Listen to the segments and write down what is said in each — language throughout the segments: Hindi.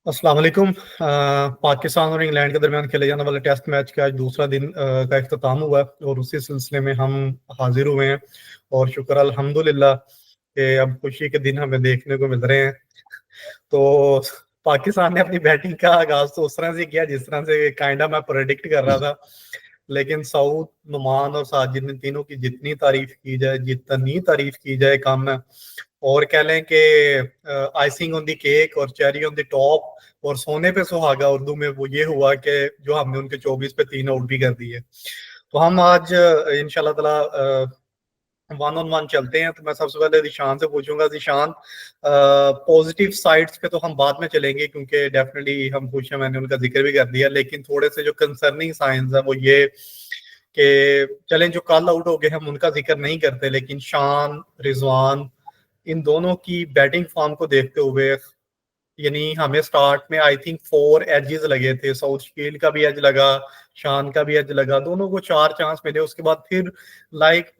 अस्सलाम वालेकुम। पाकिस्तान और इंग्लैंड के दरमियान खेले जाने वाले टेस्ट मैच का आज दूसरा दिन का इख्तिताम हुआ है और उसी सिलसिले में हम हाजिर हुए हैं और शुक्र अल्हम्दुलिल्लाह कि अब खुशी के दिन हमें देखने को मिल रहे हैं। तो पाकिस्तान ने अपनी बैटिंग का आगाज तो उस तरह से किया जिस तरह से काइंडा मैं प्रेडिक्ट कर रहा था, लेकिन सऊद, नुमान और साजिद ने तीनों की जितनी तारीफ की जाए, जितनी तारीफ की जाए कम है। और कह लें कि आइसिंग ऑन द केक और चेरी ऑन द टॉप और सोने पे सुहागा उर्दू में वो ये हुआ कि जो हमने उनके 24 पे 3 आउट भी कर दिए। तो हम आज इंशाल्लाह ताला वन ऑन वन चलते हैं। तो मैं सबसे पहले जिशान से पूछूंगा, जिशान पॉजिटिव साइड्स पे तो हम बाद में चलेंगे क्योंकि डेफिनेटली हम खुश हैं, मैंने उनका जिक्र भी कर दिया, लेकिन थोड़े से जो कंसर्निंग साइंस है वो ये कि चलें जो कल आउट हो गए हम उनका जिक्र नहीं करते, लेकिन शान, रिजवान, इन दोनों की बैटिंग फॉर्म को देखते हुए यानी हमें स्टार्ट में आई थिंक 4 एजेस लगे थे, साउथ स्टील का भी एज लगा, शान का भी एज लगा, दोनों को 4 चांस मिले। उसके बाद फिर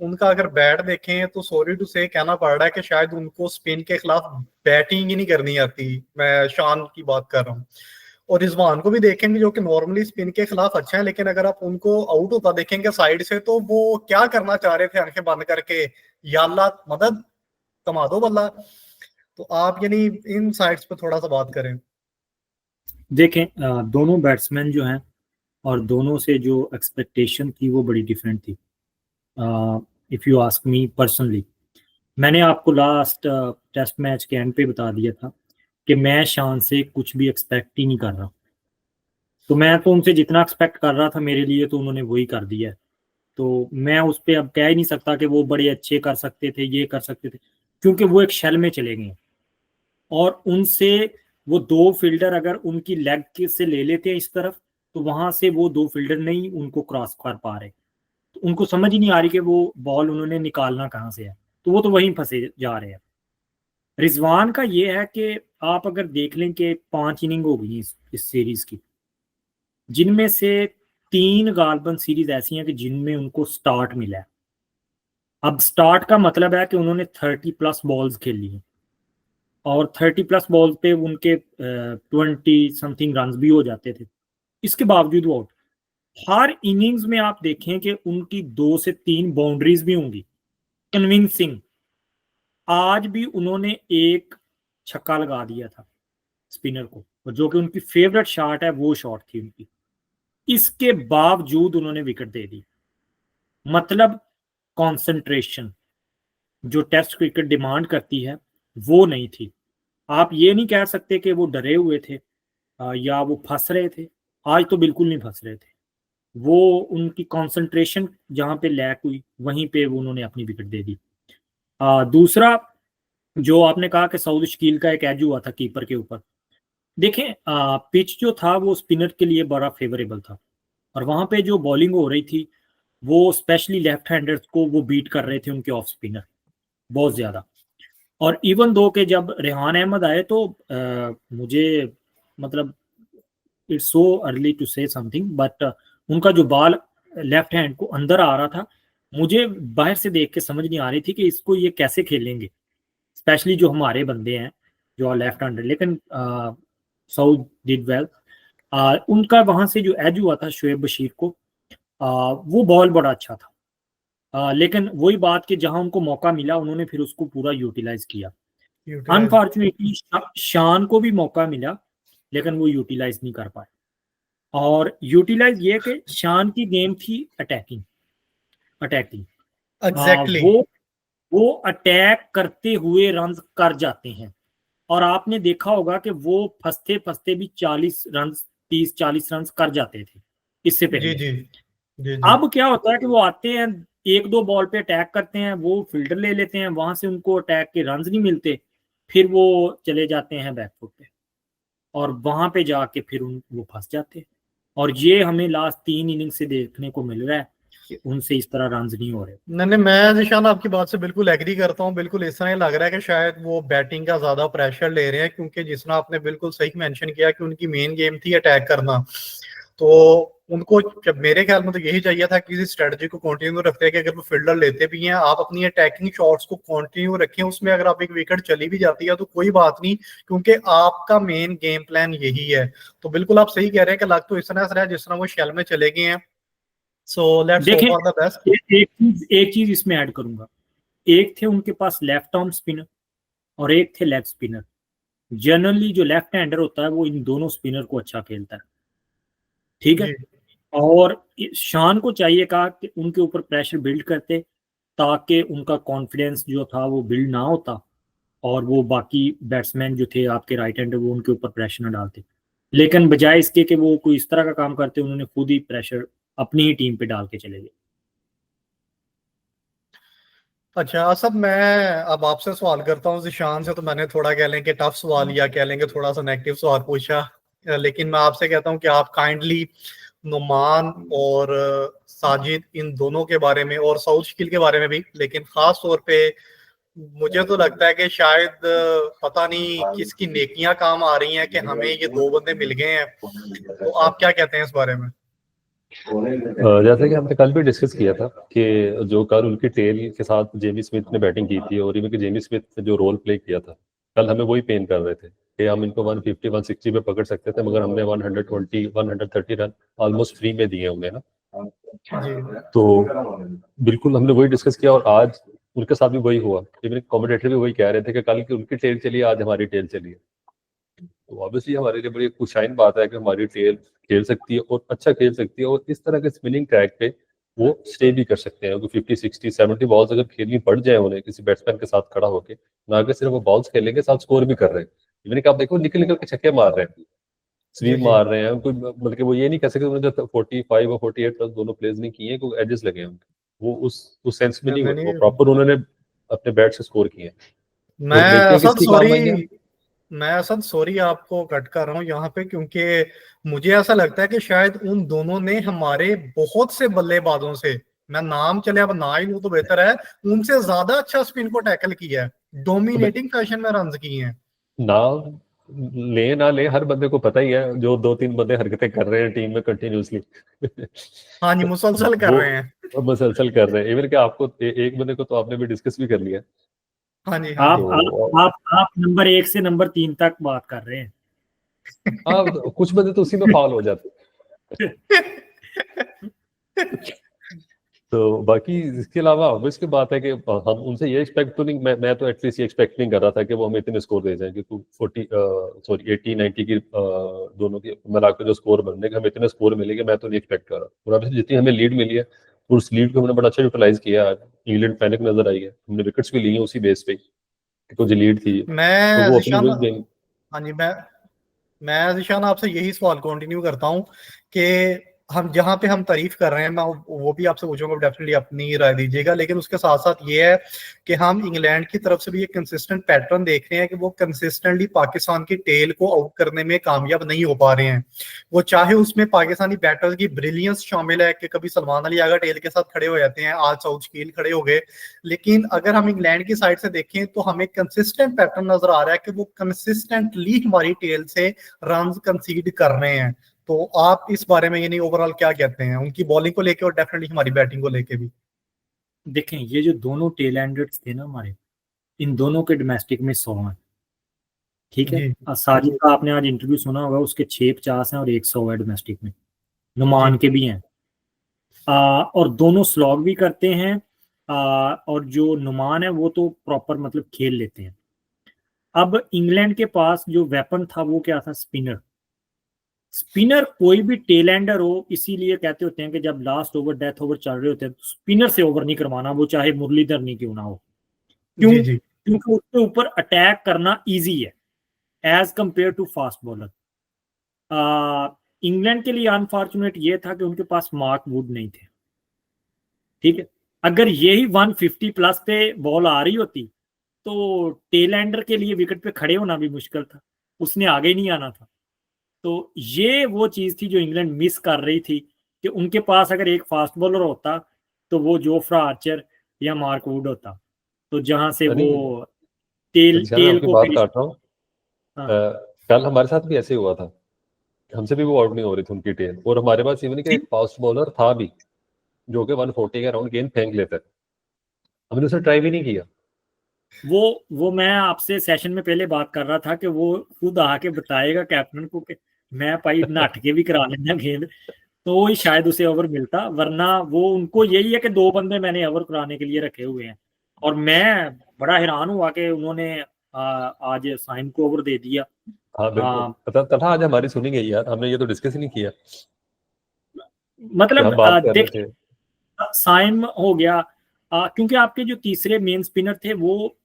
उनका अगर बैट देखें तो सॉरी टू से कहना पड़ रहा है कि शायद उनको स्पिन के खिलाफ बैटिंग ही नहीं करनी आती। मैं शान की बात कर रहा हूँ। और रिजवान को भी देखेंगे जो कि नॉर्मली स्पिन के खिलाफ अच्छा है, लेकिन अगर आप उनको आउट होता देखेंगे साइड से तो वो क्या करना चाह रहे थे आंखें बंद करके, या अल्लाह मदद, कमा दो बल्ला। तो आप यानी इन साइड्स पे थोड़ा सा बात करें। देखें, दोनों बैट्समैन जो हैं और दोनों से जो एक्सपेक्टेशन थी वो बड़ी डिफरेंट थी। If you ask me personally, मैंने आपको लास्ट टेस्ट मैच के एंड पे बता दिया था कि मैं शान से कुछ भी एक्सपेक्ट ही नहीं कर रहा। तो मैं तो उनसे जितना एक्सपेक्ट कर रहा था मेरे लिए तो उन्होंने वही कर दिया है। तो मैं उस पर अब कह ही नहीं सकता कि वो बड़े अच्छे कर सकते थे, ये कर सकते थे, क्योंकि वो एक शेल में चले गए और उनसे वो 2 फील्डर अगर उनकी लेग से ले लेते हैं इस तरफ तो वहां से वो 2 फील्डर नहीं उनको क्रॉस कर पा रहे। तो उनको समझ ही नहीं आ रही कि वो बॉल उन्होंने निकालना कहाँ से है, तो वो तो वहीं फंसे जा रहे हैं। रिजवान का ये है कि आप अगर देख लें कि 5 इनिंग हो गई इस सीरीज की, जिनमें से 3 गालबन सीरीज ऐसी हैं कि जिनमें उनको स्टार्ट मिला है। अब स्टार्ट का मतलब है कि उन्होंने 30+ बॉल्स खेली हैं और 30+ बॉल पे उनके 20 समथिंग रन भी हो जाते थे, इसके बावजूद वो आउट। हर इनिंग्स में आप देखें कि उनकी 2 से 3 बाउंड्रीज भी होंगी कन्विंसिंग। आज भी उन्होंने एक छक्का लगा दिया था स्पिनर को, और जो कि उनकी फेवरेट शॉट है वो शॉट थी उनकी, इसके बावजूद उन्होंने विकेट दे दी। मतलब कंसंट्रेशन जो टेस्ट क्रिकेट डिमांड करती है वो नहीं थी। आप ये नहीं कह सकते कि वो डरे हुए थे या वो फंस रहे थे। आज तो बिल्कुल नहीं फंस रहे थे वो। उनकी कंसंट्रेशन जहां पे लैक हुई वहीं पे वो उन्होंने अपनी विकेट दे दी। दूसरा, जो आपने कहा कि साउथ शकील का एक एज हुआ था कीपर के ऊपर, देखें पिच जो था वो स्पिनर के लिए बड़ा फेवरेबल था और वहां पे जो बॉलिंग हो रही थी वो स्पेशली लेफ्ट हैंडर्स को वो बीट कर रहे थे उनके ऑफ स्पिनर बहुत ज्यादा। और इवन दो के जब रेहान अहमद आए तो मुझे मतलब it's so early to say something, but उनका जो बॉल लेफ्ट हैंड को अंदर आ रहा था, मुझे बाहर से देख के समझ नहीं आ रही थी कि इसको ये कैसे खेलेंगे, स्पेशली जो हमारे बंदे हैं जो लेफ्ट हैंडर। लेकिन साउथ डिड वेल। उनका वहां से जो एज हुआ था शोएब बशीर को, वो बॉल बड़ा अच्छा था। लेकिन वही बात कि जहां उनको मौका मिला उन्होंने फिर उसको पूरा यूटिलाइज किया। अनफॉर्चुनेटली शान को भी मौका मिला लेकिन वो यूटिलाइज नहीं कर पाए। और यूटिलाइज ये कि शान की गेम थी अटैकिंग अटैकिंग एग्जैक्टली। वो अटैक करते हुए रन कर जाते हैं और आपने देखा होगा कि वो फंसते फंसते भी 40 रन 30-40 रन कर जाते थे इससे जी पहले। जी जी जी। अब क्या होता है कि वो आते हैं 1-2 बॉल पे अटैक करते हैं, वो फील्डर ले लेते हैं, वहां से उनको अटैक के रन नहीं मिलते, फिर वो चले जाते हैं बैकफुट पे और वहां पे जाके फिर वो फंस जाते हैं। और ये हमें लास्ट 3 इनिंग से देखने को मिल रहा है कि उनसे इस तरह रन नहीं हो रहे। नहीं, मैं निशान आपकी बात से बिल्कुल एग्री करता हूँ। बिल्कुल इस तरह लग रहा है कि शायद वो बैटिंग का ज्यादा प्रेशर ले रहे हैं, क्योंकि जिस तरह आपने बिल्कुल सही मेंशन किया कि उनकी मेन गेम थी अटैक करना। तो उनको जब मेरे ख्याल में तो यही चाहिए था कि इस स्ट्रेटजी को कंटिन्यू रखते हैं कि अगर वो फील्डर लेते भी हैं, आप अपनी अटैकिंग शॉट्स को कंटिन्यू रखें, उसमें अगर आप एक विकेट चली भी जाती है तो कोई बात नहीं, क्योंकि आपका मेन गेम प्लान यही है। तो बिल्कुल आप सही कह रहे हैं कि लग तो इस तरह से रहा है जिस तरह वो शेल में चले गए हैं। सो लेट्स होप देखें, फॉर द बेस्ट। एक चीज इसमें ऐड करूंगा। एक थे उनके पास लेफ्ट आर्म स्पिनर और एक थे लेग स्पिनर। जनरली जो लेफ्ट हैंडर होता है वो इन दोनों स्पिनर को अच्छा खेलता है, ठीक है। जी और शान को चाहिए कहा कि उनके ऊपर प्रेशर बिल्ड करते, ताकि उनका कॉन्फिडेंस जो था वो बिल्ड ना होता, और वो बाकी बैट्समैन जो थे आपके राइट हैंडर वो उनके ऊपर प्रेशर ना डालते। लेकिन बजाय इसके कि वो कोई इस तरह का काम करते, उन्होंने खुद ही प्रेशर अपनी ही टीम पे डाल के चले गए। अच्छा असद, मैं अब आपसे सवाल करता हूँ जिशान से, तो मैंने थोड़ा कह लें कि टफ सवाल या कह लेंगे थोड़ा सा नेगेटिव सवाल पूछा, लेकिन मैं आपसे कहता हूँ कि आप काइंडली नुमान और साजिद इन दोनों के बारे में और सऊद शकील के बारे में भी, लेकिन खास तौर पे मुझे तो लगता है कि शायद पता नहीं किसकी नेकियां काम आ रही हैं कि हमें ये दो बंदे मिल गए हैं। तो आप क्या कहते हैं इस बारे में? जैसे कि हमने कल भी डिस्कस किया था कि जो कल उनकी टेल के साथ जेमी स्मिथ ने बैटिंग की थी, और इवन कि जेमी स्मिथ ने जो रोल प्ले किया था कल, हमें वही पेन कर रहे थे कि हम इनको 150 160 पे पकड़ सकते थे, मगर हमने 120 130 रन ऑलमोस्ट फ्री में दिए उन्हें ना। जी तो बिल्कुल हमने वही डिस्कस किया, और आज उनके साथ भी वही हुआ। इवन कमेंटेटर भी वही कह रहे थे कि कल की उनकी टेल चली, आज हमारी टेल चली है। तो ऑब्वियसली हमारे लिए बड़ी खुशाइन बात है कि हमारी टेल खेल सकती है और अच्छा खेल सकती है, और इस तरह के स्पिनिंग ट्रैक पे वो स्टे भी कर सकते हैं। 50 60 70 बॉल्स अगर खेलनी पड़ जाए उन्हें किसी बैट्समैन के साथ खड़ा होके, ना कि सिर्फ वो बॉल्स खेलेंगे, साथ स्कोर भी कर रहे हैं। इवन कि आप देखो निकल निकल के छक्के मार रहे हैं, जी स्वीप जी मार रहे हैं कोई, बल्कि वो ये नहीं कह सकते उन्होंने 45 और 48 प्लस दोनों प्लेस नहीं किए, कोई एजेस लगे हैं उनके, वो उस सेंस में नहीं हुए, वो नहीं, प्रॉपर उन्होंने अपने बैट से स्कोर किए। मैं तो नेकियां असद किसकी सॉरी काम आई हैं? मैं असद सॉरी आपको कट कर रहा हूँ यहाँ पे, क्योंकि मुझे ऐसा लगता है कि शायद उन दोनों ने हमारे बहुत से बल्लेबाजों से, मैं नाम चले अब ना ही लूं तो बेहतर है, उनसे ज्यादा अच्छा स्पिन को टैकल किया है, डोमिनेटिंग फैशन में रन किए हैं। नाम ले ना ले, हर बंदे को पता ही है, जो 2-3 बंदे हरकतें कर रहे हैं टीम में कंटिन्यूसली हाँ जी, मुसलसल कर वो रहे हैं। मुसलसल कर रहे हैं। इवन कि आपको एक बंदे को तो आपने भी डिस्कस भी कर लिया। हाँ जी हाँ आप जी। आप तो आप आप नंबर 1 से नंबर 3 तक बात कर रहे हैं। हाँ, कुछ बंदे तो उसी में फॉल हो जाते हैं। तो बाकी इसके अलावा ऑब्वियस की बात है कि हम उनसे ये एक्सपेक्ट तो नहीं, मैं तो एटलीस्ट ये एक्सपेक्ट नहीं कर रहा था कि वो हमें इतने स्कोर दे जाएंगे, तो 80 90 की दोनों की मिला के जो स्कोर बनने के हमें इतने स्कोर मिलेंगे, मैं तो नहीं एक्सपेक्ट कर रहा। और अभी जितनी हमें लीड मिली है, उस लीड को हमने बड़ा अच्छा यूटिलाइज किया। आज इंग्लैंड पैनिक नजर आई है, हमने विकेट्स भी ली हैं उसी बेस पे कि कुछ लीड थी, तो मैं वो अपनी जिशान वही गेम। हाँ जी, मैं जिशान आपसे यही सवाल कंटिन्यू करता हूं कि हम जहां पे हम तारीफ कर रहे हैं, मैं वो भी आपसे पूछूंगा, डेफिनेटली अपनी राय दीजिएगा, लेकिन उसके साथ साथ ये है कि हम इंग्लैंड की तरफ से भी एक कंसिस्टेंट पैटर्न देख रहे हैं कि वो कंसिस्टेंटली पाकिस्तान की टेल को आउट करने में कामयाब नहीं हो पा रहे हैं। वो चाहे उसमें पाकिस्तानी बैटर्स की ब्रिलियंस शामिल है कि कभी सलमान अली आगा टेल के साथ खड़े हो जाते हैं, आज सऊद शकील खड़े हो गए, लेकिन अगर हम इंग्लैंड की साइड से देखें तो हमें कंसिस्टेंट पैटर्न नजर आ रहा है कि वो कंसिस्टेंटली हमारी टेल से रन कंसीड कर रहे हैं। तो आप इस बारे में यानी ओवरऑल क्या कहते हैं उनकी बॉलिंग को लेके और डेफिनेटली हमारी बैटिंग को लेके भी? देखें, ये जो दोनों टेल एंडर्स थे ना हमारे, इन दोनों के डोमेस्टिक में 100 हैं, ठीक है। जी साजिद का आपने आज इंटरव्यू सुना होगा, उसके 650 हैं और 100 है डोमेस्टिक में। जी नुमान के भी हैं। और दोनों स्लॉग भी करते हैं। और जो नुमान है वो तो प्रॉपर मतलब खेल लेते हैं। अब इंग्लैंड के पास जो वेपन था वो क्या था? स्पिनर। स्पिनर कोई भी टेलेंडर हो, इसीलिए कहते होते हैं कि जब लास्ट ओवर डेथ ओवर चल रहे होते हैं तो स्पिनर से ओवर नहीं करवाना, वो चाहे मुरलीधर नहीं क्यों ना हो। क्यों? जी जी क्योंकि उसके ऊपर अटैक करना इजी है as compare to fast bowler. England के लिए अनफॉर्चुनेट ये था कि उनके पास मार्क वुड नहीं थे, ठीक है। अगर यही 150 प्लस पे बॉल आ रही होती तो टेलेंडर के लिए विकेट पे खड़े होना भी मुश्किल था, उसने आगे नहीं आना था। तो ये वो चीज थी जो इंग्लैंड मिस कर रही थी, कि उनके पास अगर एक फास्ट बॉलर होता तो वो जोफ्रा आर्चर या मार्क वुड होता, तो जहां से वो नहीं, टेल जिशान, मैं टेल आपकी को बात फिनिश। काट रहा हूँ। हाँ कल हमारे साथ भी ऐसे ही हुआ था। हमसे भी वो आउट नहीं हो रही थी उनकी टेल। और हमारे पास इवन कि एक फास्ट बॉलर था भी जो कि 140 के अराउंड गेंद फेंक लेता है, हमने उसे ट्राई भी नहीं किया। वो मैं आपसे सेशन में पहले बात कर रहा था कि वो खुद आके बताएगा कैप्टन को कि मैं भाई नाट के भी करा लेना गेंद, तो ही शायद उसे ओवर मिलता, वरना वो उनको यही है कि 2 बंदे मैंने ओवर कराने के लिए रखे हुए हैं। और मैं बड़ा हैरान हुआ कि उन्होंने आज साइम को ओवर दे दिया। हाँ बिल्कुल, पता तथा आज हमारी सुनी गई यार, हमने ये तो डिस्कस ही नहीं किया कि मतलब हम बात कर रहे थे। साइम हो गया, क्योंकि आपके जो तीसरे मेन स्पिनर थे वो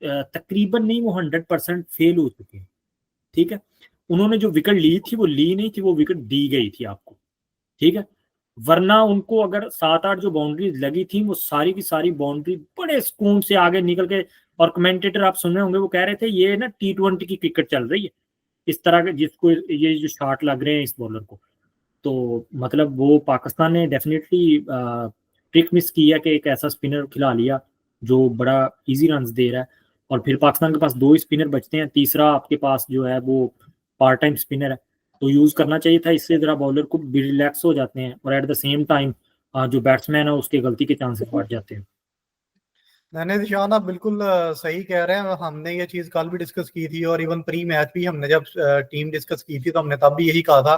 तकरीबन नहीं, वो 100% फेल हो चुके हैं, ठीक है। उन्होंने जो विकेट ली थी वो ली नहीं थी, वो विकेट दी गई थी आपको, ठीक है। वरना उनको अगर 7-8 जो बाउंड्रीज लगी थी वो सारी की सारी बाउंड्री बड़े सुकून से आगे निकल के, और कमेंटेटर आप सुन रहे होंगे वो कह रहे थे ये ना T20 की क्रिकेट चल रही है, इस तरह के जिसको ये जो शॉट लग रहे हैं इस बॉलर को। तो मतलब वो पाकिस्तान ने डेफिनेटली ट्रिक मिस किया कि एक ऐसा स्पिनर खिला लिया जो बड़ा इजी रन्स दे रहा है, और फिर पाकिस्तान के पास 2 ही स्पिनर बचते हैं, तीसरा आपके पास जो है वो पार्ट टाइम स्पिनर है, तो यूज करना चाहिए था। इससे जरा बॉलर को भी रिलैक्स हो जाते हैं और एट द सेम टाइम जो बैट्समैन है उसके गलती के चांसेस बढ़ जाते हैं। नहीं निशान, आप बिल्कुल सही कह रहे हैं। हमने ये चीज कल भी डिस्कस की थी और इवन प्री मैच भी हमने जब टीम डिस्कस की थी तो हमने तब भी यही कहा था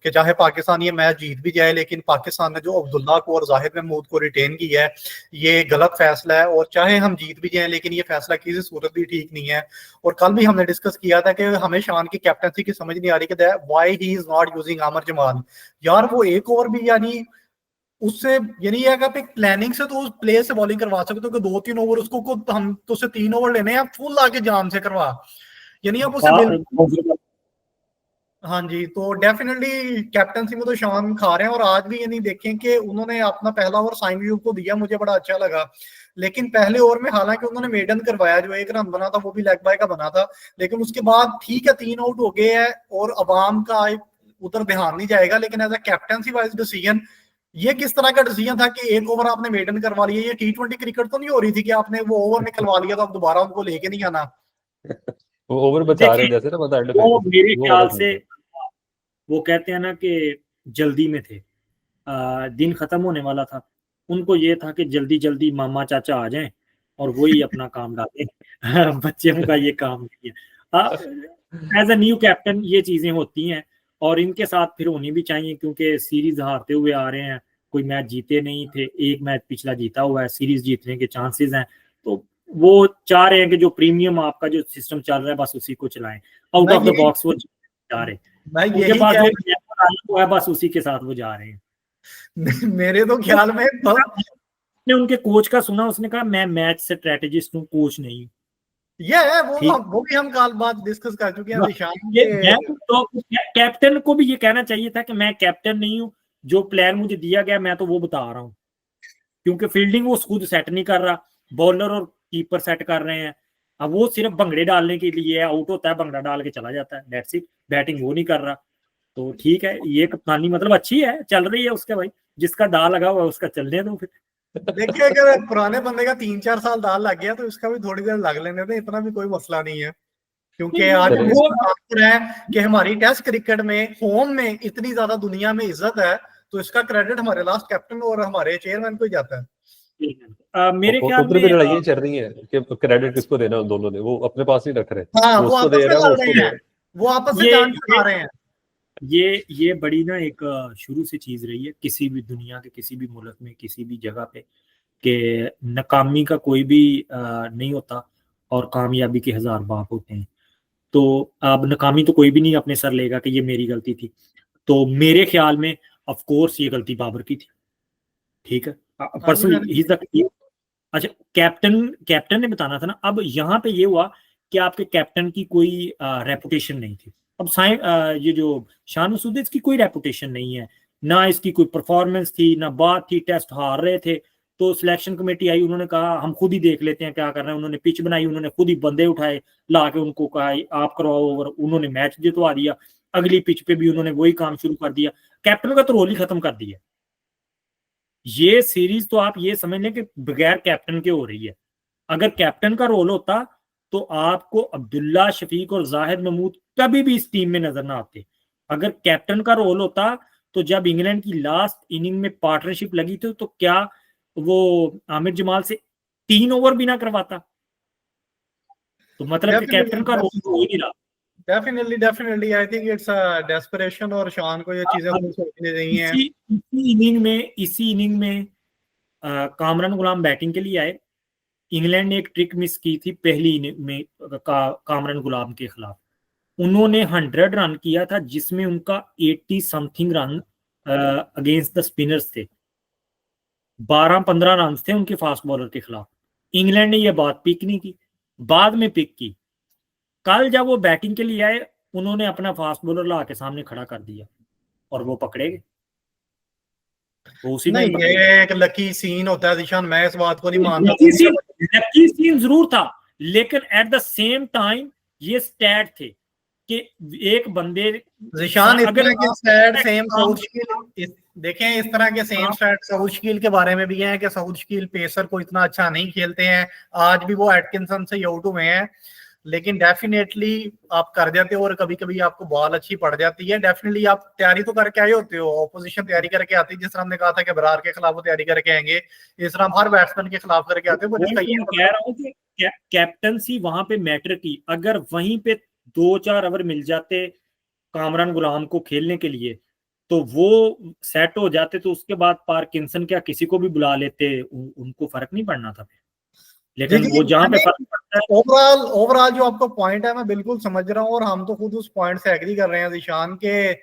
कि चाहे पाकिस्तान ये मैच जीत भी जाए, लेकिन पाकिस्तान ने जो अब्दुल्ला को और जाहिद महमूद को रिटेन किया है ये गलत फैसला है। और चाहे हम जीत भी जाए लेकिन ये फैसला किसी सूरत भी ठीक नहीं है। और कल भी हमने डिस्कस किया था कि हमें शान की कैप्टनसी की समझ नहीं आ रही कि why he is not using आमर जमाल। यार वो एक ओवर भी, यानी उससे यानी ये अगर आप एक प्लानिंग से तो उस प्लेयर से बॉलिंग करवा सकते हो कि 2-3 ओवर उसको को हम तो उसे 3 ओवर लेने हैं, फुल आके जान से करवा, यानी आप उसे बिल्कुल। हाँ जी, तो डेफिनेटली कैप्टनसी में तो शान खा रहे हैं। और आज भी यानी देखें कि उन्होंने अपना पहला ओवर साइम यूब को दिया, मुझे बड़ा अच्छा लगा। लेकिन पहले ओवर में हालांकि उन्होंने मेडन करवाया, जो 1 रन बना था वो भी लेग बाय का बना था, लेकिन उसके बाद ठीक है 3 आउट हो गए हैं और अवाम का उधर ध्यान नहीं जाएगा। लेकिन as a captaincy wise decision, ये किस तरह का डिसीजन था कि 1 ओवर आपने मेडन करवा लिया? ये T20 क्रिकेट तो नहीं हो रही थी कि आपने वो ओवर निकलवा लिया तो आप दोबारा उनको लेके नहीं आना। वो ओवर बचा रहे जैसे ना, बता एंड पे वो मेरे वो ख्याल वाला से था। वो कहते हैं ना कि जल्दी में थे, दिन खत्म होने वाला था, उनको ये था कि जल्दी जल्दी मामा चाचा आ जाएं और वही अपना काम डालें। बच्चों का ये काम नहीं है। एज अ न्यू कैप्टन ये चीजें होती हैं और इनके साथ फिर होनी भी चाहिए, क्योंकि सीरीज हारते हुए आ रहे हैं, कोई मैच जीते नहीं थे, एक मैच पिछला जीता हुआ है, सीरीज जीतने के चांसेस हैं। तो वो चाह रहे हैं कि जो प्रीमियम आपका जो सिस्टम चल रहा है बस उसी को चलाएं, आउट ऑफ द बॉक्स वो चाह रहे हैं। मैं उनके यही पास कह जो है बस उसी के साथ वो जा रहे हैं। मेरे तो ख्याल में तो ने उनके कोच का सुना, उसने कहा मैं मैच स्ट्रेटेजिस्ट हूँ, कोच नहीं। ये है वो ठीक, वो भी हम कल बात डिस्कस कर चुके हैं निशान ये के। मैं तो कैप्टन को भी ये कहना चाहिए था कि मैं कैप्टन नहीं हूँ, जो प्लेयर मुझे दिया गया मैं तो वो बता रहा हूँ, क्योंकि फील्डिंग वो खुद सेट नहीं कर रहा, बॉलर और कीपर सेट कर रहे हैं। अब वो सिर्फ भंगड़े डालने के लिए आउट होता है, भंगड़ा डाल के चला जाता है, दैट्स इट, बैटिंग वो नहीं कर रहा। तो ठीक है, ये कप्तानी मतलब अच्छी है, चल रही है उसके, भाई जिसका दाल लगा हुआ है उसका चलने दो फिर। देखिए अगर पुराने बंदे का 3-4 साल दाल लग गया तो इसका भी थोड़ी देर लग लेने दें, इतना भी कोई मसला नहीं है। क्योंकि आज हम वो इसमें बात कर रहे हैं कि हमारी टेस्ट क्रिकेट में होम में इतनी ज्यादा दुनिया में इज्जत है, तो इसका क्रेडिट हमारे लास्ट कैप्टन और हमारे चेयरमैन को ही जाता है। मेरे ख्याल उधर में भी लड़ाइयाँ चल रही हैं कि क्रेडिट किसको देना, उन दोनों ने वो अपने पास नहीं रख रहे, हाँ, वो वो उसको आपस दे में रहा है, वो लड़ उसको रहे दे हैं, वो आपस में ये जान छुड़ा रहे हैं। ये बड़ी ना एक शुरू से चीज रही है किसी भी दुनिया के किसी भी मुल्क में किसी भी जगह पे, कि नाकामी का कोई भी नहीं होता और कामयाबी के 1000 बाप होते हैं। तो अब नाकामी तो कोई भी नहीं अपने सर लेगा कि ये मेरी गलती थी। तो मेरे ख्याल में ऑफ कोर्स ये गलती बाबर की थी, ठीक है, हाँ जी, पर्सनली ही इज द। अच्छा, कैप्टन कैप्टन ने बताना था ना। अब यहाँ पे ये हुआ कि आपके कैप्टन की कोई रेपुटेशन नहीं थी। अब ये जो शान मसूद, इसकी कोई रेपुटेशन नहीं है, ना इसकी कोई परफॉर्मेंस थी ना बात थी, टेस्ट हार रहे थे तो सिलेक्शन कमेटी आई, उन्होंने कहा हम खुद ही देख लेते हैं क्या कर रहे हैं, उन्होंने पिच बनाई, उन्होंने खुद ही बंदे उठाए ला के उनको कहा आप करवाओ ओवर, उन्होंने मैच जितवा दिया, अगली पिच पे भी उन्होंने वही काम शुरू कर दिया, कैप्टन का तो रोल ही खत्म कर दिया। ये सीरीज तो आप ये समझ लें कि बगैर कैप्टन के हो रही है। अगर कैप्टन का रोल होता तो आपको अब्दुल्ला, शफीक और जाहिद महमूद कभी भी इस टीम में नजर ना आते। अगर कैप्टन का रोल होता तो जब इंग्लैंड की लास्ट इनिंग में पार्टनरशिप लगी थी तो क्या वो आमिर जमाल से 3 ओवर भी ना करवाता? तो मतलब कि कैप्टन का रोल तो हो ही नहीं रहा। Definitely I think it's desperation, और शान को ये चीजें खुद सोचनी चाहिए। इसी इनिंग में कामरान गुलाम बैटिंग के लिए आए। इंग्लैंड ने एक ट्रिक मिस की थी पहली इनिंग में कामरान गुलाम के खिलाफ। उन्होंने 100 रन किया था जिसमें उनका 80 something run against the spinners थे। 12-15 रन थे उनके फास्ट बॉलर के खिलाफ। इंग्लैंड ने यह बात पिक नहीं की, बाद में पिक की। कल जब वो बैटिंग के लिए आए उन्होंने अपना फास्ट बॉलर ला के सामने खड़ा कर दिया और वो पकड़े गए। वो उसी नहीं, टाइम ये एक लकी सीन होता है जिशान, मैं इस बात को नहीं मानता। लकी सीन जरूर था, लेकिन एट द सेम टाइम ये स्टैट थे कि एक बंदे जिशान, इस अगर तरह के स्टैट सेम साउथ शकील, देखें इस तरह के सेम स्टैट साउथ शकील के बारे में भी हैं कि साउथ शकील पेसर को इतना अच्छा नहीं खेलते हैं। आज भी वो एटकिंसन से आउट हुए हैं, लेकिन डेफिनेटली आप कर जाते हो और कभी कभी आपको बॉल अच्छी पड़ जाती है। डेफिनेटली आप तैयारी तो करके आए होते हो, ऑपोजिशन तैयारी करके आती है। जिस तरह हमने कहा था कि बरार के खिलाफ वो तैयारी करके आएंगे, इस तरह हम हर बैट्समैन के खिलाफ करके आते हैं। कह रहा हूँ कि कैप्टनसी वहां पे मैटर की। अगर वहीं पे 2-4 ओवर मिल जाते कामरान गुलाम को खेलने के लिए तो वो सेट हो जाते, तो उसके बाद पार्किंसन क्या किसी को भी बुला लेते, उनको फर्क नहीं पड़ना था। लेकिन वो जहां पे फर्क पड़ता है। ओवरऑल जो आपका पॉइंट है मैं बिल्कुल समझ रहा हूँ, और हम तो खुद उस पॉइंट से एग्री कर रहे हैं जिशान के।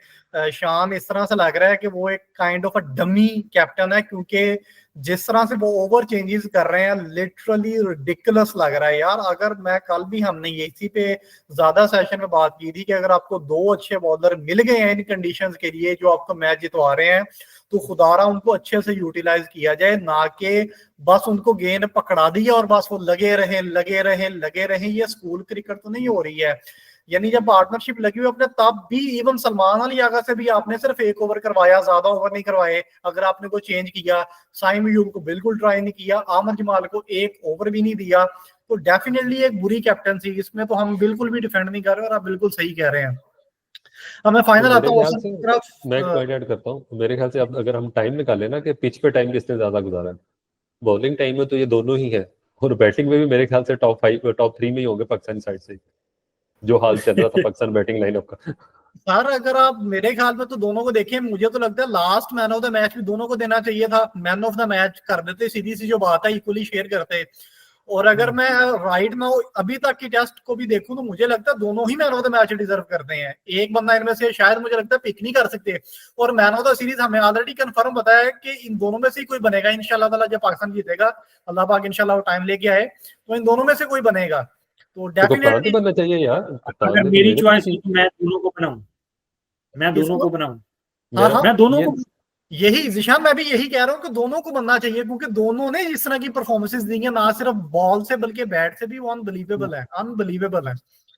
शान इस तरह से लग रहा है कि वो एक kind of a dummy captain है, क्योंकि जिस तरह से वो ओवर चेंजेस कर रहे हैं लिटरली रिडिकुलस लग रहा है यार। अगर मैं कल भी, हमने इसी पे ज्यादा सेशन में बात की थी कि अगर आपको 2 अच्छे बॉलर मिल गए हैं इन कंडीशंस के लिए जो आपको मैच जितवा रहे हैं, तो खुदारा उनको अच्छे से यूटिलाइज किया जाए, ना कि बस उनको गेंद पकड़ा दी और बस वो लगे रहे। ये स्कूल क्रिकेट तो नहीं हो रही है। यानी जब पार्टनरशिप लगी हुई अपने, तब भी इवन सलमान अली आगा से भी आपने सिर्फ 1 ओवर करवाया, ज्यादा ओवर नहीं करवाए। अगर आपने कोई चेंज किया, साइम अयूब को बिल्कुल ट्राई नहीं किया, आमिर जमाल को 1 ओवर भी नहीं दिया, तो डेफिनेटली एक बुरी कैप्टनसी। इसमें तो हम बिल्कुल भी डिफेंड नहीं कर रहे, और आप बिल्कुल सही कह रहे हैं। अब मैं फाइनल आता हूँ मैं एक पॉइंट ऐड करता हूँ। मेरे ख्याल से अब अगर हम टाइम निकालें ना कि पिच पे टाइम किसने ज्यादा गुजारा है, बॉलिंग टाइम में तो ये दोनों ही है, और बैटिंग में भी मेरे ख्याल से टॉप 3 में ही होंगे पाकिस्तानी साइड से, जो हाल चल रहा था पाकिस्तान बैटिंग लाइनअप का। सर अगर आप मेरे ख्याल में तो दोनों को देखें, मुझे तो लगता है last man of the match भी दोनों को देना चाहिए था। मैन ऑफ द मैच कर देते, सीधी सी जो बात है, इक्वली शेयर करते। और अगर मैं राइट में अभी तक की टेस्ट को भी देखूं तो मुझे लगता है दोनों ही man of the match deserve करते हैं। एक बंदा इनमें से शायद मुझे लगता है पिक नहीं कर सकते। और मैन ऑफ द सीरीज हमें ऑलरेडी कंफर्म पता है कि इन दोनों में से कोई बनेगा इंशाल्लाह ताला। जब पाकिस्तान जीतेगा, अल्लाह पाक इंशाल्लाह टाइम लेके आए, तो इन दोनों में से कोई बनेगा। तो डेफिनेटली बनना चाहिए यार। अगर मेरी चॉइस हो तो मैं दोनों को बनाऊं, मैं दोनों को। यही जिशान, मैं भी यही कह रहा हूँ कि दोनों को बनना चाहिए, क्योंकि दोनों ने इस तरह की परफॉर्मेंसेस दी है, ना सिर्फ बॉल से बल्कि बैट से भी। वो अनबिलीवेबल है।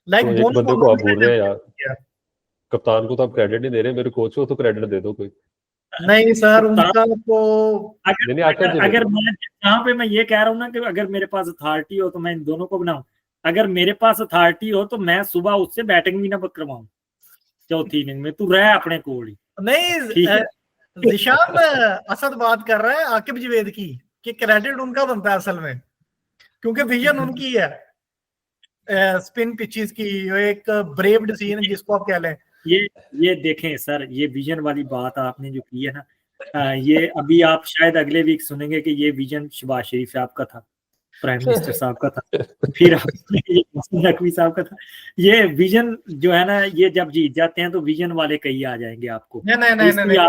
लाइक तो दोनों बंदे को आप बोल रहे हैं यार, कप्तान को तो आप क्रेडिट नहीं दे रहे, मेरे कोच को तो क्रेडिट दे दो कोई। नहीं सर, उनका तो अगर मैं जहाँ पे मैं ये कह रहा हूँ ना कि अगर मेरे पास अथॉरिटी हो तो मैं इन दोनों को बनाऊं। अगर मेरे पास अथॉरिटी हो तो मैं सुबह उससे बैटिंग भी ना करवाऊं चौथी इनिंग में, तू रह अपने कोल ही। नहीं, जिशान असद बात कर रहा है आकिब जवेद की, कि क्रेडिट उनका बनता है असल में, क्योंकि विजन उनकी है स्पिन पिचेस की। एक ब्रेव डिसीजन जिसको आप कह लें। ये देखें सर, ये विजन वाली बात आपने जो की है ना, ये अभी आप शायद अगले वीक सुनेंगे कि ये विजन शहबाज शरीफ साहब का था, प्राइम मिनिस्टर साहब का था, फिर नकवी साहब का था। ये विजन जो है ना, ये जब जीत जाते हैं तो विजन वाले कई आ जाएंगे आपको। नहीं,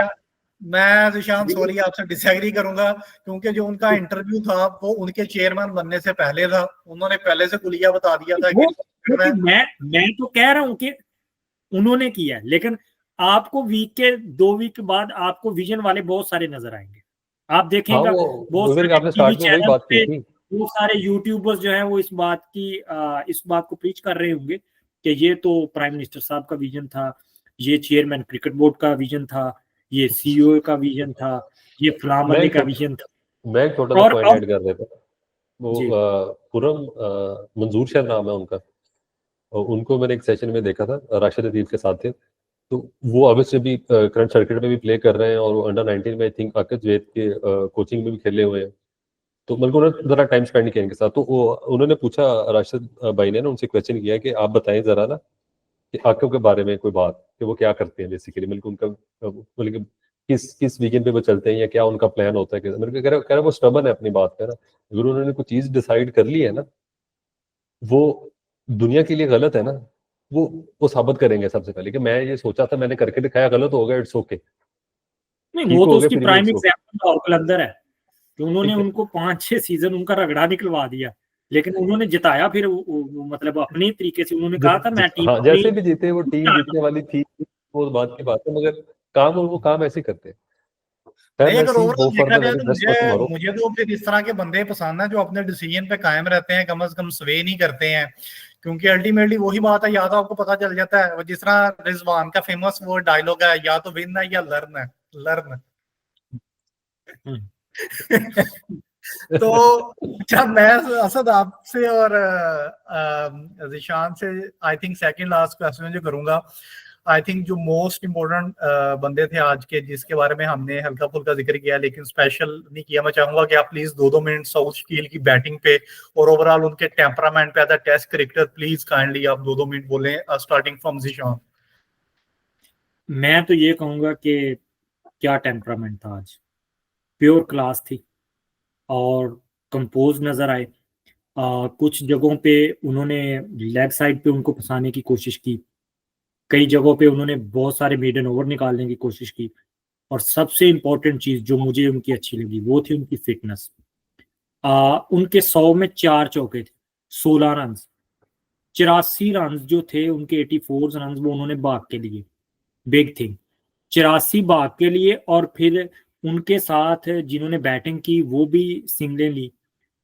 मैं जिशान सॉरी आपसे डिसएग्री करूंगा, क्योंकि जो उनका इंटरव्यू था वो उनके चेयरमैन बनने से पहले था। उन्होंने पहले से कुलिया बता दिया था कि मैं तो कह रहा हूं कि उन्होंने किया है, लेकिन आपको वीक के 2 वीक के बाद आपको विजन वाले बहुत सारे नजर आएंगे। आप देखेंगे बहुत सारे यूट्यूबर्स जो है वो इस बात को प्रीच कर रहे होंगे कि ये तो प्राइम मिनिस्टर साहब का विजन था, ये चेयरमैन क्रिकेट बोर्ड का विजन था, ये सीईओ का विजन था, ये फलां बंदे का विजन था। मैं एक छोटा सा पॉइंट ऐड कर देता हूं। वो खुरम मंजूर शायद नाम है उनका, और उनको मैंने एक सेशन में देखा था, राशिद अदीब के साथ थे। तो वो ऑब्वियसली भी करंट सर्किट में भी प्ले कर रहे हैं और वो अंडर 19 में आई थिंक आकाश वेद के कोचिंग में भी खेले हुए हैं। तो मतलब उन्होंने जरा टाइम स्पेंड किया इनके साथ। तो वो उन्होंने पूछा, राशिद भाई ने ना उनसे क्वेश्चन किया कि आप बताएं जरा ना कि आकिब के बारे में कोई बात, कि वो क्या करते हैं बेसिकली, मतलब उनका मतलब कि किस किस वीकेंड पे वो चलते हैं या क्या उनका प्लान होता है। मेरे को कह रहा वो स्टबन है अपनी बात पे ना। अगर उन्होंने कोई चीज डिसाइड कर ली है ना, वो दुनिया के लिए गलत है ना, वो साबित करेंगे सबसे पहले कि मैं ये सोचा था, मैंने करके दिखाया, गलत हो गया, इट्स ओके, नहीं, ठीक वो तो हो गया, उसकी फिर भी प्राइम इट्स ओके। एग्जाम्पल और कलंदर है कि उन्होंने ठीक है। उनको 5-6 सीजन उनका रगड़ा निकलवा दिया, लेकिन उन्होंने जिताया फिर मतलब अपने तरीके से। उन्होंने कहा था मैं टीम हाँ, अपनी जैसे भी जीते, वो टीम जीतने वाली थी, वो बात की बात है, मगर काम वो काम ऐसे करते हैं। नहीं, अगर सी ओवरऑल होप फॉर देखा द जाए वेरी तो बेस्ट फॉर टुमारो। मुझे तो फिर इस तरह के बंदे पसंद है जो अपने डिसीजन पे कायम रहते हैं, कम से कम स्वे नहीं करते हैं। क्योंकि अल्टीमेटली वही बात है, या तो आपको पता चल जाता है, जिस तरह रिजवान का फेमस वो डायलॉग है, या तो विन है या लर्न है, लर्न। तो जब मैं असद आपसे और जिशान से I think second last question जो करूंगा, आई थिंक जो मोस्ट इम्पोर्टेंट बंदे थे आज के, जिसके बारे में हमने हल्का फुल्का जिक्र किया लेकिन स्पेशल नहीं किया, मैं चाहूंगा कि आप प्लीज 2-2 मिनट साउथ शकील की बैटिंग पे और ओवरऑल उनके टेम्परामेंट पे as a test cricketer please kindly आप 2-2 मिनट बोलें, स्टार्टिंग फ्रॉम जिशान। मैं तो ये कहूंगा कि क्या टेम्परामेंट था आज, प्योर क्लास थी और कंपोज नजर आए। कुछ जगहों पे उन्होंने लेग साइड पे उनको फंसाने की कोशिश की, कई जगहों पे उन्होंने बहुत सारे मेडन ओवर निकालने की कोशिश की, और सबसे इंपॉर्टेंट चीज जो मुझे उनकी अच्छी लगी वो थी उनकी फिटनेस। उनके 100 में 4 चौके थे, 16 रन, 84 रन जो थे उनके 84 रन वो उन्होंने भाग के लिए, बिग थिंग, 84 भाग के लिए। और फिर उनके साथ जिन्होंने बैटिंग की वो भी सिंगलें ली,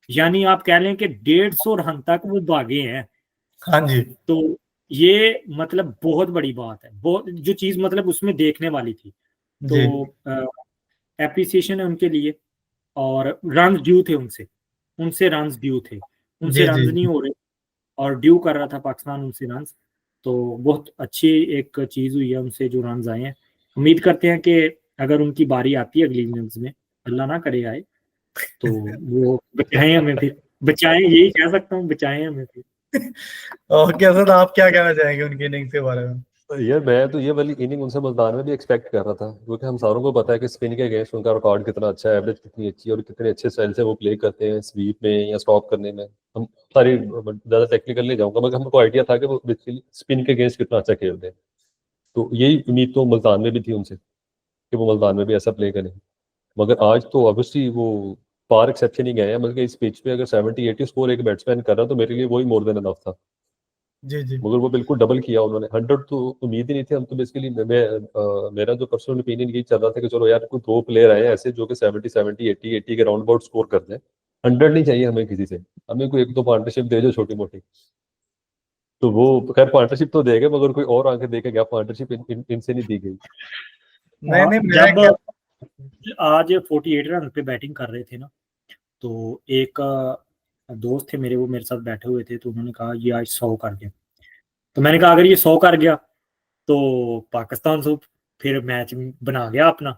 यानी आप कह लें कि 150 रन तक वो भागे हैं। हाँ जी तो ये मतलब बहुत बड़ी बात है, बहुत जो चीज मतलब उसमें देखने वाली थी। जी तो एप्रिसिएशन है उनके लिए। और रन ड्यू थे उनसे, उनसे रन ड्यू थे, उनसे जी रन जी नहीं हो रहे और ड्यू कर रहा था पाकिस्तान उनसे रन। तो बहुत अच्छी एक चीज हुई है उनसे जो रन आए हैं। उम्मीद करते हैं कि अगर उनकी बारी आती है अगली इनिंग्स में, अल्लाह ना करे आए, तो वो बचाएं हमें फिर, बचाएं, यही कह सकता हूँ, बचाएं हमें फिर। और क्या सर, आप क्या कहना चाहेंगे उनकी इनिंग्स के बारे में? यार मैं तो ये वाली इनिंग उनसे मुल्तान में भी एक्सपेक्ट कर रहा था, क्योंकि हम सारों को पता है कि स्पिन के अगेंस्ट उनका रिकॉर्ड कितना अच्छा है, एवरेज कितनी अच्छी है और कितने अच्छे स्टाइल से वो प्ले करते हैं स्वीप में या स्टॉप करने में। हम सारी ज़्यादा टेक्निकल नहीं जाऊंगा, मगर हमको आइडिया था कि वो बेसिकली स्पिन के अगेंस्ट कितना अच्छा खेलते हैं। तो यही उम्मीद तो मुल्तान में भी थी उनसे कि वो मुल्तान में भी ऐसा प्ले करें। मगर आज तो ऑब्वियसली वो पार एक्सेप्शन ही गए हैं, बल्कि इस पिच पे अगर 70-80 स्कोर एक बैट्समैन कर रहा तो मेरे लिए वही मोर देन इनफ था। जी जी मगर वो बिल्कुल डबल किया उन्होंने, 100 तो उम्मीद ही नहीं थी। हम तो बेसिकली मेरा जो पर्सनल ओपिनियन यही चल रहा था कि चलो यार कोई 2 प्लेयर आए ऐसे जो कि 70-70 80 के राउंड अबाउट स्कोर कर दें। 100 नहीं चाहिए हमें किसी से, हमें कोई 1-2 पार्टनरशिप दे जो छोटी मोटी। तो वो खैर पार्टनरशिप तो देगा, मगर कोई और आके देखे क्या पार्टनरशिप इनसे नहीं दी गई। नहीं नहीं, मैं जब क्या आज 48 रन पे बैटिंग कर रहे थे ना, तो एक दोस्त थे मेरे, वो मेरे साथ बैठे हुए थे, तो उन्होंने कहा ये आज 100 कर गया। तो मैंने कहा अगर ये 100 कर गया तो पाकिस्तान से फिर मैच बना गया अपना।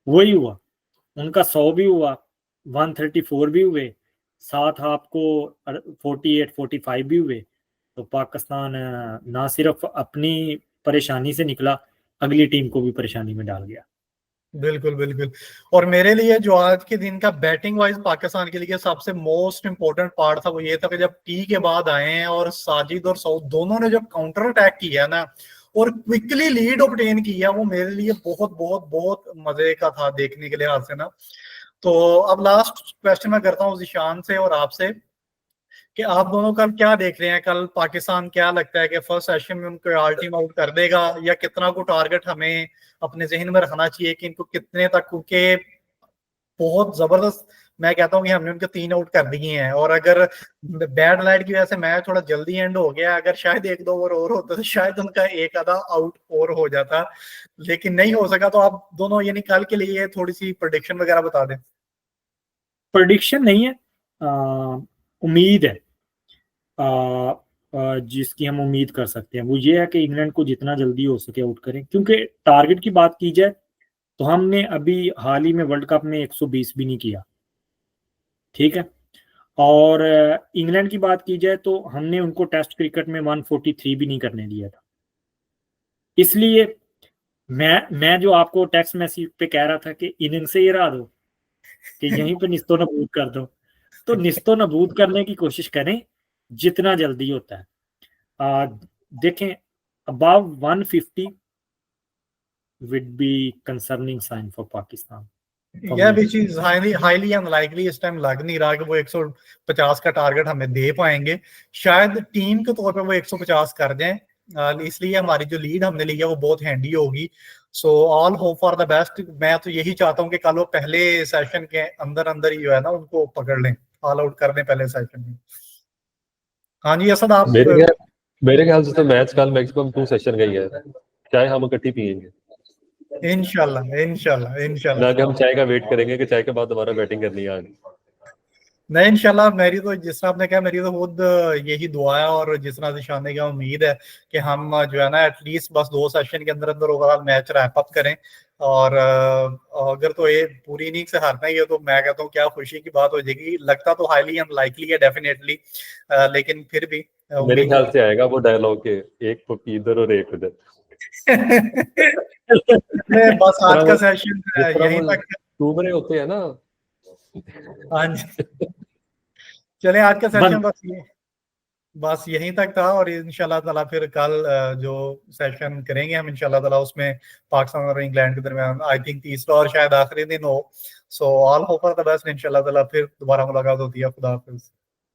वही हुआ, उनका 100 भी हुआ, 134 भी हुए, साथ आपको 48-45 भी हुए। तो पाकिस्तान ना सिर्फ अपनी परेशानी से निकला, अगली टीम को भी परेशानी में डाल गया। बिल्कुल बिल्कुल। और मेरे लिए जो आज के दिन का बैटिंग वाइज पाकिस्तान के लिए सबसे मोस्ट इंपॉर्टेंट पार्ट था वो ये था कि जब टी के बाद आए हैं और साजिद और सऊद दोनों ने जब काउंटर अटैक किया ना और क्विकली लीड ऑब्टेन किया, वो मेरे लिए बहुत बहुत बहुत मजे का था देखने के लिहाज से ना। तो अब लास्ट क्वेश्चन मैं करता हूँ जिशान से और आपसे कि आप दोनों कल क्या देख रहे हैं, कल पाकिस्तान क्या लगता है कि फर्स्ट सेशन में उनको ऑल टीम आउट कर देगा, या कितना को टारगेट हमें अपने जहन में रखना चाहिए कि इनको कितने तक, क्योंकि बहुत जबरदस्त मैं कहता हूँ कि हमने उनके 3 आउट कर दिए हैं। और अगर बैड लाइट की वजह से मैच थोड़ा जल्दी एंड हो गया, अगर शायद 1-2 ओवर और होता तो शायद उनका एक आधा आउट और हो जाता, लेकिन नहीं हो सका। तो आप दोनों यानी कल के लिए थोड़ी सी प्रेडिक्शन वगैरह बता दें। प्रेडिक्शन नहीं है, उम्मीद है। जिसकी हम उम्मीद कर सकते हैं वो ये है कि इंग्लैंड को जितना जल्दी हो सके आउट करें, क्योंकि टारगेट की बात की जाए तो हमने अभी हाल ही में वर्ल्ड कप में 120 भी नहीं किया, ठीक है। और इंग्लैंड की बात की जाए तो हमने उनको टेस्ट क्रिकेट में 143 भी नहीं करने दिया था। इसलिए मैं जो आपको टेक्स्ट मैसेज पे कह रहा था कि इनिंग से ही हरा दो, कि यहीं पे निस्तो नबूद कर दो, तो निस्तो नबूद करने की कोशिश करें जितना जल्दी होता है। देखें above 150 would be concerning sign for Pakistan. यह भी चीज हाईली अनलाइकली इस टाइम लग नहीं रहा कि वो 150 का टारगेट हमें दे पाएंगे। शायद टीम के तौर पे वो 150 कर दें, इसलिए हमारी जो लीड हमने ली है वो बहुत हैंडी होगी। So all hope for the best. मैं तो यही चाहता हूँ कि कल वो पहले सेशन के अंदर अंदर ही जो है ना उनको पकड़ लें, ऑल आउट कर दें पहले सेशन में। हाँ जी असद, आप मेरे ख्याल से तो मैच कल मैक्सिमम 2 सेशन गई है, चाहे हम इकट्ठी पियेंगे इंशाल्लाह इंशाल्लाह इंशाल्लाह, ना कि हम चाय का वेट करेंगे कि चाय के बाद दोबारा बैटिंग करनी है आज। नहीं इंशाल्लाह। मेरी तो जिस तरह आपने कहा, मेरी तो खुद यही दुआ है और जिस तरह से शान की उम्मीद है कि हम जो है ना एटलीस्ट बस 2 सेशन के अंदर अंदर ओवरऑल मैच रैप अप करें। और अगर तो ये पूरी इनिंग से हारना ही है तो मैं कहता हूँ क्या खुशी की बात हो जाएगी। लगता तो हाईली अनलाइकली है डेफिनेटली, लेकिन फिर भी मेरे ख्याल से आएगा वो डायलॉग के एक पप्पी इधर और एक उधर। बस आज का सेशन यहीं तक टूबरे होते हैं ना। हाँ जी, चले आज का सेशन बस यहीं तक था। और इंशाल्लाह ताला फिर कल जो सेशन करेंगे हम इंशाल्लाह ताला उसमें पाकिस्तान और इंग्लैंड के दरमियान आई थिंक तीसरा और शायद आखिरी दिन हो। So all hope for the best. इंशाल्लाह ताला फिर दोबारा मुलाकात होती है। खुदा हाफिज।